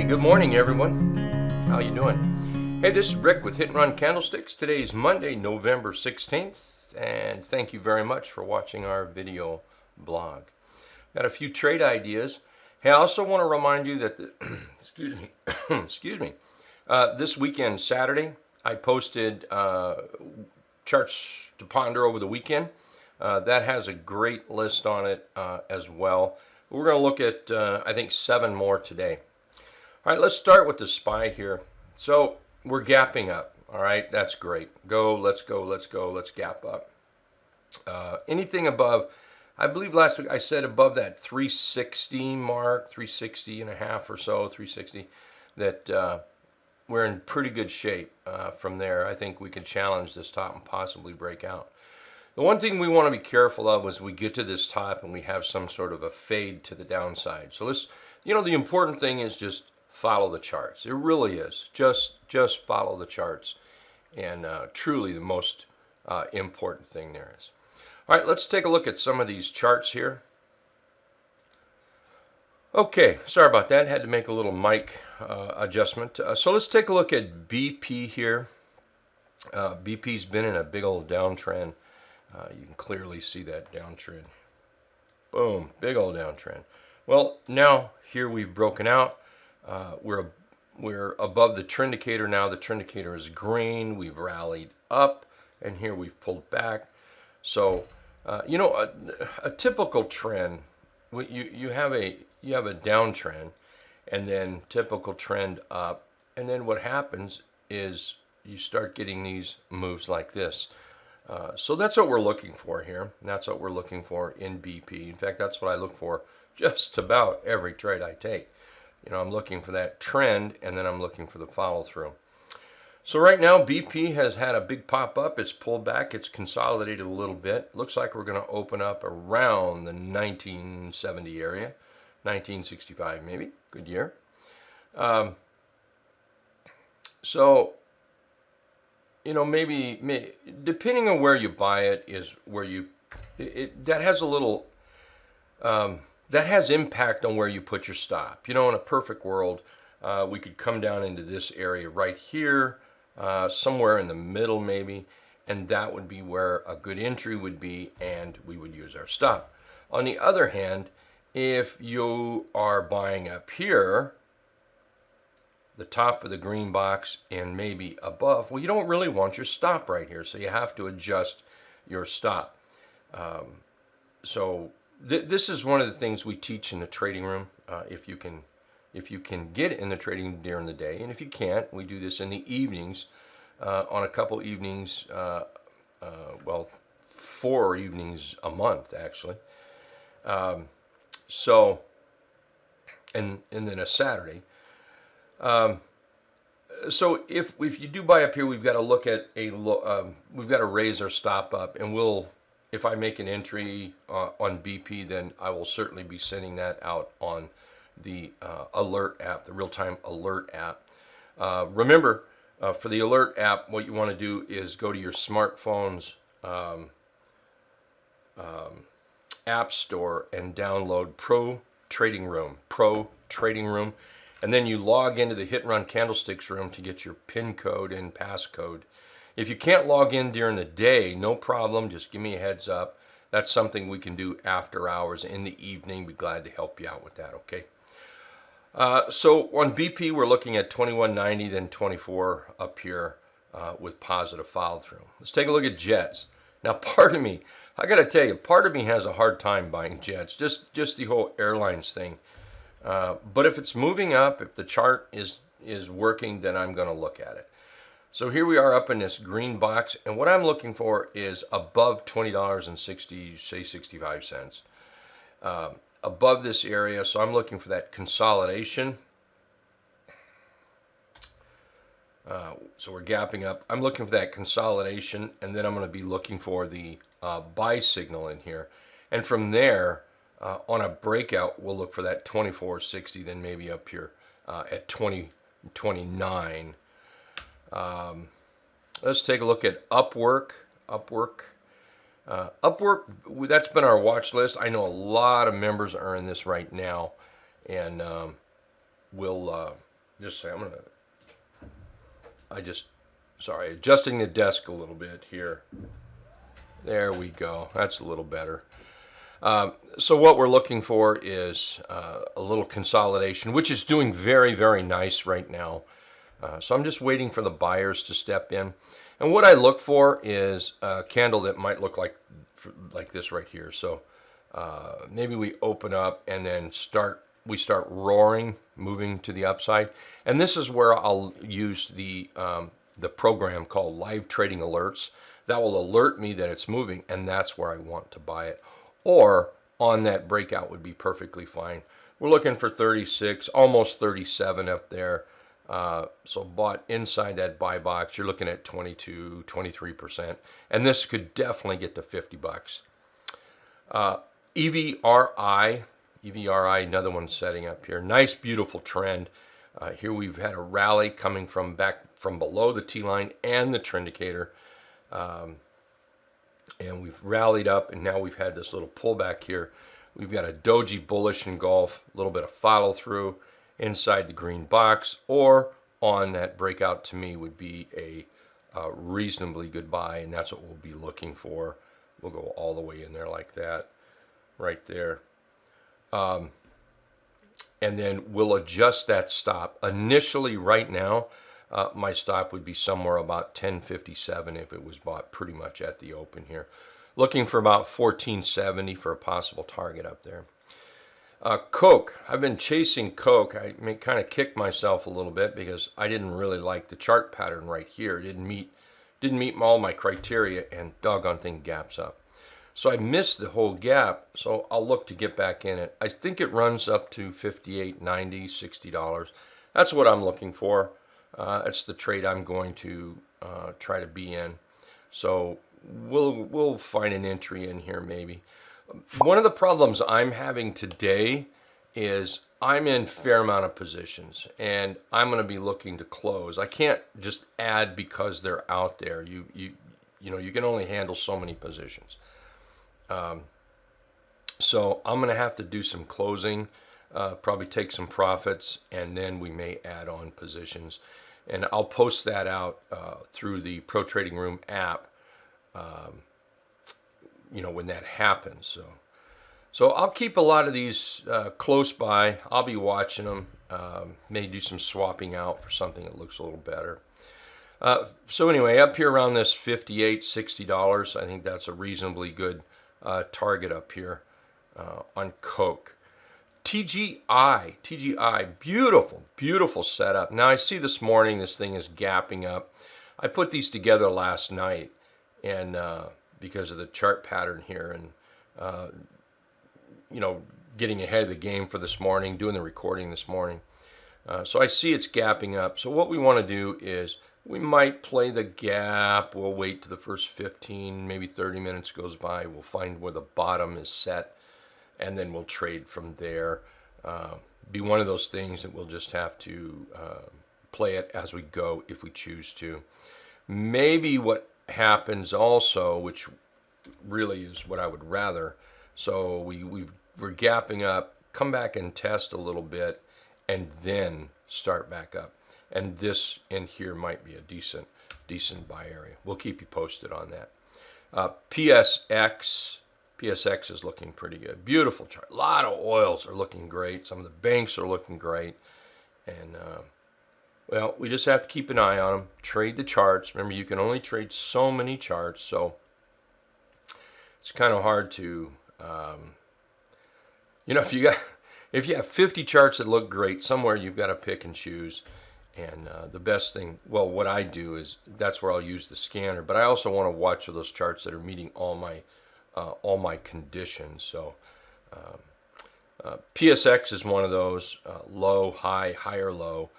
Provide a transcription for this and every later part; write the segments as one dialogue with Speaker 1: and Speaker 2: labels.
Speaker 1: Good morning, everyone. How you doing? Hey, this is Rick with Hit and Run Candlesticks. Today is Monday, November 16th, and thank you very much for watching our video blog. Got a few trade ideas. Hey, I also want to remind you that excuse me. This weekend, Saturday, I posted charts to ponder over the weekend. That has a great list on it as well. We're going to look at, I think, 7 more today. All right, let's start with the SPY here. So we're gapping up. All right, that's great. Let's gap up. Anything above, I believe last week I said above that 360 mark, 360 and a half or so, 360, that we're in pretty good shape from there. I think we can challenge this top and possibly break out. The one thing we want to be careful of is we get to this top and we have some sort of a fade to the downside. So let's, the important thing is just follow the charts. It really is. Just follow the charts. And truly the most important thing there is. All right, let's take a look at some of these charts here. Okay, sorry about that. Had to make a little mic adjustment. So let's take a look at BP here. BP's been in a big old downtrend. You can clearly see that downtrend. Boom, big old downtrend. Well, now here we've broken out. We're above the Trendicator now. The Trendicator is green. We've rallied up, and here we've pulled back. So, a typical trend. You have a downtrend, and then typical trend up, and then what happens is you start getting these moves like this. So that's what we're looking for here. That's what we're looking for in BP. In fact, that's what I look for just about every trade I take. I'm looking for that trend, and then I'm looking for the follow through. So right now, BP has had a big pop up. It's pulled back. It's consolidated a little bit. Looks like we're going to open up around the 1970 area, 1965 maybe. Good year. Maybe depending on where you buy it is where that has a little. That has impact on where you put your stop. In a perfect world, we could come down into this area right here, somewhere in the middle maybe, and that would be where a good entry would be, and we would use our stop. On the other hand, if you are buying up here, the top of the green box and maybe above, well, you don't really want your stop right here, so you have to adjust your stop. This is one of the things we teach in the trading room. If you can get in the trading during the day, and if you can't, we do this in the evenings. On a couple evenings, 4 evenings a month actually. And then a Saturday. So if you do buy up here, we've got to look at we've got to raise our stop up, and if I make an entry on BP, then I will certainly be sending that out on the alert app, the real-time alert app. Remember, for the alert app, what you want to do is go to your smartphone's app store and download Pro Trading Room, and then you log into the Hit and Run Candlesticks room to get your PIN code and passcode. If you can't log in during the day, no problem. Just give me a heads up. That's something we can do after hours in the evening. Be glad to help you out with that, okay? So on BP, we're looking at 2190, then 24 up here with positive follow through. Let's take a look at jets. Now, part of me, I got to tell you, part of me has a hard time buying jets, just the whole airlines thing. But if it's moving up, if the chart is working, then I'm going to look at it. So here we are up in this green box, and what I'm looking for is above $20.65. Above this area, so I'm looking for that consolidation. So we're gapping up. I'm looking for that consolidation, and then I'm going to be looking for the buy signal in here. And from there, on a breakout, we'll look for that 24.60, then maybe up here at 20.29. Let's take a look at Upwork. Upwork, that's been our watch list. I know a lot of members are in this right now, and we'll just say sorry, adjusting the desk a little bit here. There we go. That's a little better. So what we're looking for is a little consolidation, which is doing very, very nice right now. So I'm just waiting for the buyers to step in. And what I look for is a candle that might look like this right here. So maybe we open up and then we start roaring, moving to the upside. And this is where I'll use the program called Live Trading Alerts. That will alert me that it's moving, and that's where I want to buy it. Or on that breakout would be perfectly fine. We're looking for 36, almost 37 up there. So bought inside that buy box, you're looking at 22, 23%. And this could definitely get to 50 bucks. EVRI, another one setting up here. Nice, beautiful trend. Here we've had a rally coming from back from below the T-line and the Trendicator. And we've rallied up, and now we've had this little pullback here. We've got a doji bullish engulf, a little bit of follow through inside the green box, or on that breakout to me would be a reasonably good buy, and that's what we'll be looking for. We'll go all the way in there like that, right there. And then we'll adjust that stop. Initially, right now, my stop would be somewhere about 10.57 if it was bought pretty much at the open here. Looking for about 14.70 for a possible target up there. Coke. I've been chasing Coke. I may kind of kick myself a little bit because I didn't really like the chart pattern right here. It didn't meet all my criteria, and doggone thing gaps up. So I missed the whole gap, so I'll look to get back in it. I think it runs up to $58, $90, $60. That's what I'm looking for. It's the trade I'm going to try to be in. So we'll find an entry in here maybe. One of the problems I'm having today is I'm in a fair amount of positions, and I'm going to be looking to close. I can't just add because they're out there. You know you can only handle so many positions. So I'm going to have to do some closing, probably take some profits, and then we may add on positions. And I'll post that out through the Pro Trading Room app, when that happens. So I'll keep a lot of these close by. I'll be watching them. May do some swapping out for something that looks a little better. So anyway, up here around this $58, $60, I think that's a reasonably good target up here on Coke. TGI, beautiful setup. Now I see this morning this thing is gapping up. I put these together last night, and because of the chart pattern here, and getting ahead of the game for this morning, doing the recording this morning. So I see it's gapping up. So what we want to do is we might play the gap. We'll wait till the first 15, maybe 30 minutes goes by. We'll find where the bottom is set, and then we'll trade from there. Be one of those things that we'll just have to play it as we go if we choose to. Maybe what happens also, which really is what I would rather, so we're gapping up, come back and test a little bit, and then start back up. And this in here might be a decent buy area. We'll keep you posted on that. PSX is looking pretty good. Beautiful chart. A lot of oils are looking great. Some of the banks are looking great. And, well, we just have to keep an eye on them. Trade the charts. Remember, you can only trade so many charts. So it's kind of hard to, if you have 50 charts that look great, somewhere you've got to pick and choose. And the best thing, well, what I do is that's where I'll use the scanner. But I also want to watch for those charts that are meeting all my conditions. So PSX is one of those, low, high, higher, low.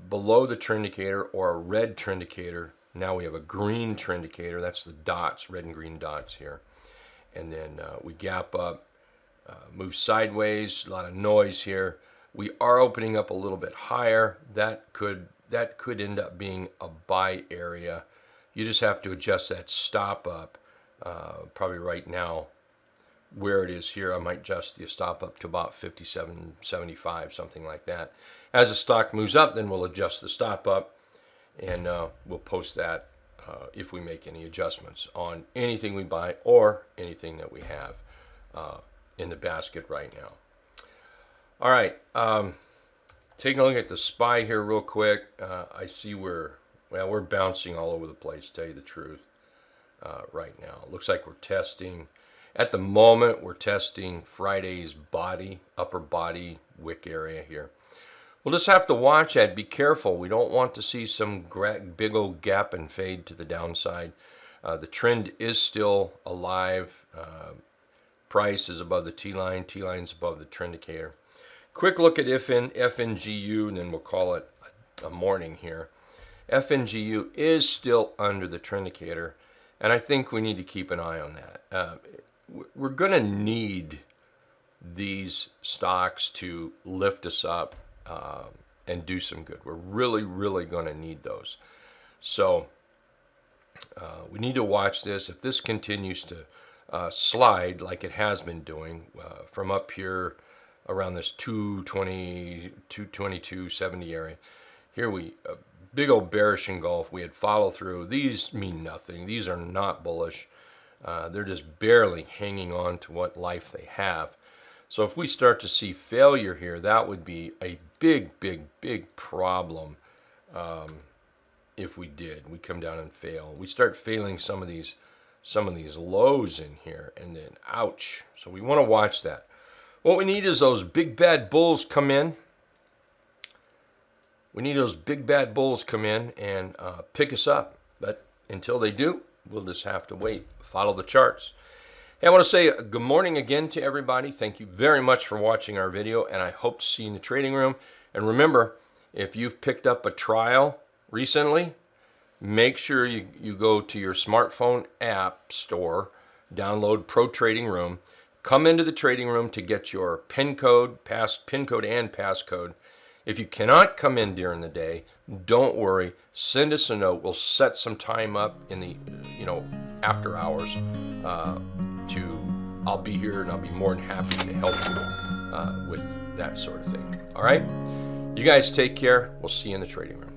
Speaker 1: Below the Trendicator or a red Trendicator, now we have a green Trendicator. That's the dots, red and green dots here. And then we gap up, move sideways, a lot of noise here. We are opening up a little bit higher. That could end up being a buy area. You just have to adjust that stop up. Probably right now where it is here. I might adjust the stop up to about 57.75, something like that. As the stock moves up, then we'll adjust the stop up, and we'll post that if we make any adjustments on anything we buy or anything that we have in the basket right now. All right, taking a look at the SPY here real quick. I see we're bouncing all over the place, to tell you the truth, right now. It looks like we're testing, at the moment, we're testing Friday's body, upper body wick area here. We'll just have to watch that. Be careful. We don't want to see some big old gap and fade to the downside. The trend is still alive. Price is above the T-line. T-line's above the Trendicator. Quick look at FNGU, and then we'll call it a morning here. FNGU is still under the Trendicator, and I think we need to keep an eye on that. We're going to need these stocks to lift us up and do some good. We're really, really going to need those. So we need to watch this. If this continues to slide like it has been doing from up here around this 220, 222, 70 area, here big old bearish engulf. We had follow through. These mean nothing. These are not bullish. They're just barely hanging on to what life they have. So if we start to see failure here, that would be a big, big, big problem. If we come down and fail. We start failing some of these lows in here, and then ouch. So we want to watch that. What we need is those big bad bulls come in. We need those big bad bulls come in and pick us up. But until they do, we'll just have to wait. Follow the charts. Hey, I want to say good morning again to everybody. Thank you very much for watching our video, and I hope to see you in the trading room. And remember, if you've picked up a trial recently, make sure you go to your smartphone app store, download Pro Trading Room, come into the trading room to get your PIN code and passcode. If you cannot come in during the day, don't worry. Send us a note. We'll set some time up in the after hours. I'll be here, and I'll be more than happy to help you with that sort of thing. All right? You guys take care. We'll see you in the trading room.